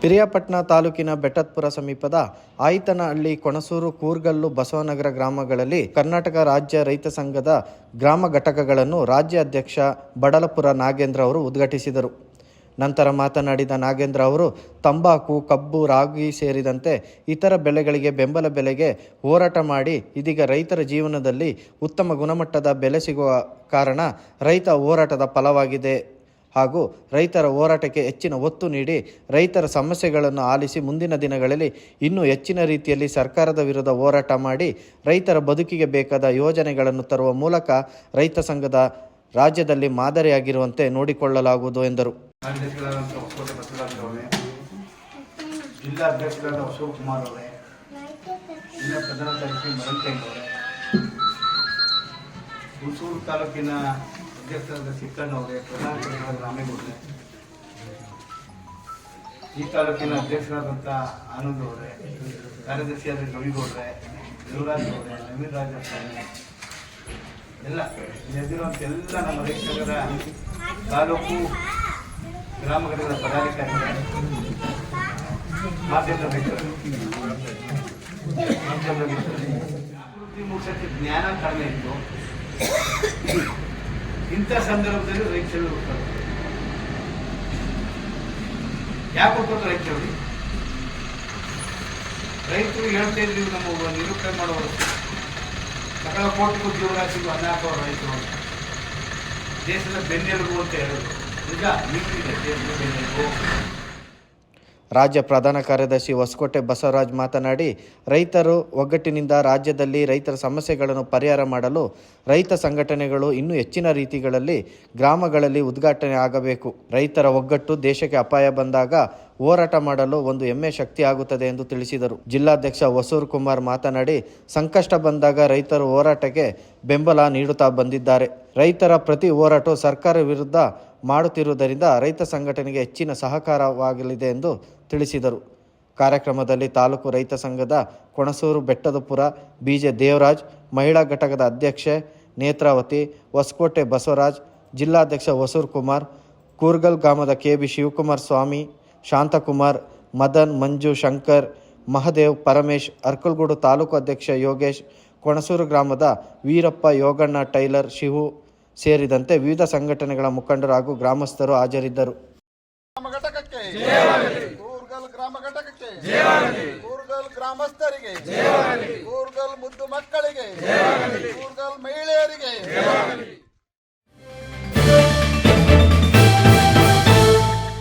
ಪಿರಿಯಾಪಟ್ಟಣ ತಾಲೂಕಿನ ಬೆಟ್ಟದಪುರ ಸಮೀಪದ ಆಯಿತನಹಳ್ಳಿ, ಕೊಣಸೂರು, ಕೂರ್ಗಲ್ಲು, ಬಸವನಗರ ಗ್ರಾಮಗಳಲ್ಲಿ ಕರ್ನಾಟಕ ರಾಜ್ಯ ರೈತ ಸಂಘದ ಗ್ರಾಮ ಘಟಕಗಳನ್ನು ರಾಜ್ಯ ಅಧ್ಯಕ್ಷ ಬಡಲಪುರ ನಾಗೇಂದ್ರ ಅವರು ಉದ್ಘಾಟಿಸಿದರು. ನಂತರ ಮಾತನಾಡಿದ ನಾಗೇಂದ್ರ ಅವರು, ತಂಬಾಕು, ಕಬ್ಬು, ರಾಗಿ ಸೇರಿದಂತೆ ಇತರ ಬೆಳೆಗಳಿಗೆ ಬೆಂಬಲ ಬೆಲೆಗೆ ಹೋರಾಟ ಮಾಡಿ ಇದೀಗ ರೈತರ ಜೀವನದಲ್ಲಿ ಉತ್ತಮ ಗುಣಮಟ್ಟದ ಬೆಲೆ ಸಿಗುವ ಕಾರಣ ರೈತ ಹೋರಾಟದ ಫಲವಾಗಿದೆ ಹಾಗೂ ರೈತರ ಹೋರಾಟಕ್ಕೆ ಹೆಚ್ಚಿನ ಒತ್ತು ನೀಡಿ ರೈತರ ಸಮಸ್ಯೆಗಳನ್ನು ಆಲಿಸಿ ಮುಂದಿನ ದಿನಗಳಲ್ಲಿ ಇನ್ನೂ ಹೆಚ್ಚಿನ ರೀತಿಯಲ್ಲಿ ಸರ್ಕಾರದ ವಿರುದ್ಧ ಹೋರಾಟ ಮಾಡಿ ರೈತರ ಬದುಕಿಗೆ ಬೇಕಾದ ಯೋಜನೆಗಳನ್ನು ತರುವ ಮೂಲಕ ರೈತ ಸಂಘದ ರಾಜ್ಯದಲ್ಲಿ ಮಾದರಿಯಾಗಿರುವಂತೆ ನೋಡಿಕೊಳ್ಳಲಾಗುವುದು ಎಂದರು. ಜಿಲ್ಲಾ ಅಧ್ಯಕ್ಷರಾದ ಅಶೋಕ್ ಕುಮಾರ್ ಅವರೇ, ಜಿಲ್ಲಾ ಪ್ರಧಾನ ಕಾರ್ಯದರ್ಶಿ ಮರಂತೇನ್ ಅವರೇ, ಹುಣಸೂರು ತಾಲೂಕಿನ ಅಧ್ಯಕ್ಷರಾದ ಸಿಕ್ಕಣ್ಣವರೇ, ಪ್ರಧಾನ ಕಾರ್ಯದರ್ಶಿ ರಾಮೇಗೌಡರೇ, ಈ ತಾಲೂಕಿನ ಅಧ್ಯಕ್ಷರಾದಂಥ ಆನಂದ್ ಅವರೇ, ಕಾರ್ಯದರ್ಶಿಯಾದ ಗವಿಗೌಡರೇ, ದೇವರಾಜ್ ಅವರೇ, ನವೀನ್ ರಾಜ್ ಅವರೇ, ಎಲ್ಲ ಎದ್ದಿರುವಂಥ ಎಲ್ಲ ನಮ್ಮ ರೈತ ಸಂಘದ ತಾಲೂಕು ಗ್ರಾಮ ಘಟಕದ ಪದಾಧಿಕಾರಿಗಳೇ, ಮಾಧ್ಯಮದ ರೈತರು, ಮೂಡಿಸೋಕ್ಕೆ ಜ್ಞಾನ ಕಡಿಮೆ ಇತ್ತು. ಇಂಥ ಸಂದರ್ಭದಲ್ಲಿ ರೈತರು ಹುಡ್ತಾರೆ. ಯಾಕೆ ಹುಡ್ಕೋದು ರೈತರು? ರೈತರು ಹೇಳ್ತಾ ಇದ್ದೀವಿ, ನಮ್ಮ ನಿರೂಪಣೆ ಮಾಡೋರು ಸಕಲ ಕೋಟಿಗೂ ಜೀವರಾಶಿಗೂ ಅನ್ನ ಹಾಕೋರು ರೈತರು, ದೇಶದ ಬೆನ್ನೆಲುಬು ಅಂತ ಹೇಳೋದು ನಿಜ. ನೀತಿದೆ ದೇಶದ ಬೆನ್ನೆಲುಬು. ರಾಜ್ಯ ಪ್ರಧಾನ ಕಾರ್ಯದರ್ಶಿ ಹೊಸಕೋಟೆ ಬಸವರಾಜ್ ಮಾತನಾಡಿ, ರೈತರು ಒಗ್ಗಟ್ಟಿನಿಂದ ರಾಜ್ಯದಲ್ಲಿ ರೈತರ ಸಮಸ್ಯೆಗಳನ್ನು ಪರಿಹಾರ ಮಾಡಲು ರೈತ ಸಂಘಟನೆಗಳು ಇನ್ನೂ ಹೆಚ್ಚಿನ ರೀತಿಗಳಲ್ಲಿ ಗ್ರಾಮಗಳಲ್ಲಿ ಉದ್ಘಾಟನೆ ಆಗಬೇಕು. ರೈತರ ಒಗ್ಗಟ್ಟು ದೇಶಕ್ಕೆ ಅಪಾಯ ಬಂದಾಗ ಹೋರಾಟ ಮಾಡಲು ಒಂದು ಹೆಮ್ಮೆ ಶಕ್ತಿ ಆಗುತ್ತದೆ ಎಂದು ತಿಳಿಸಿದರು. ಜಿಲ್ಲಾಧ್ಯಕ್ಷ ಹೊಸೂರು ಕುಮಾರ್ ಮಾತನಾಡಿ, ಸಂಕಷ್ಟ ಬಂದಾಗ ರೈತರು ಹೋರಾಟಕ್ಕೆ ಬೆಂಬಲ ನೀಡುತ್ತಾ ಬಂದಿದ್ದಾರೆ. ರೈತರ ಪ್ರತಿ ಹೋರಾಟವು ಸರ್ಕಾರ ವಿರುದ್ಧ ಮಾಡುತ್ತಿರುವುದರಿಂದ ರೈತ ಸಂಘಟನೆಗೆ ಹೆಚ್ಚಿನ ಸಹಕಾರವಾಗಲಿದೆ ಎಂದು ತಿಳಿಸಿದರು. ಕಾರ್ಯಕ್ರಮದಲ್ಲಿ ತಾಲೂಕು ರೈತ ಸಂಘದ ಕೊಣಸೂರು ಬೆಟ್ಟದಪುರ ಬಿಜೆ ದೇವರಾಜ್, ಮಹಿಳಾ ಘಟಕದ ಅಧ್ಯಕ್ಷೆ ನೇತ್ರಾವತಿ, ಹೊಸಕೋಟೆ ಬಸವರಾಜ್, ಜಿಲ್ಲಾಧ್ಯಕ್ಷ ಹೊಸೂರು ಕುಮಾರ್, ಕೂರ್ಗಲ್ ಗ್ರಾಮದ ಕೆಬಿ ಶಿವಕುಮಾರ್ ಸ್ವಾಮಿ, ಶಾಂತಕುಮಾರ್, ಮದನ್, ಮಂಜು, ಶಂಕರ್, ಮಹದೇವ್, ಪರಮೇಶ್, ಅರ್ಕಲ್ಗೂಡು ತಾಲೂಕು ಅಧ್ಯಕ್ಷ ಯೋಗೇಶ್, ಕೊಣಸೂರು ಗ್ರಾಮದ ವೀರಪ್ಪ, ಯೋಗಣ್ಣ, ಟೈಲರ್, ಶಿವು ಸೇರಿದಂತೆ ವಿವಿಧ ಸಂಘಟನೆಗಳ ಮುಖಂಡರು ಹಾಗೂ ಗ್ರಾಮಸ್ಥರು ಹಾಜರಿದ್ದರು. ಕೂರ್ಗಲ್ ಗ್ರಾಮ ಘಟಕಕ್ಕೆ, ಕೂರ್ಗಲ್ ಗ್ರಾಮಸ್ಥರಿಗೆ, ಕೂರ್ಗಲ್ ಮುದ್ದು ಮಕ್ಕಳಿಗೆ, ಕೂರ್ಗಲ್ ಮಹಿಳೆಯರಿಗೆ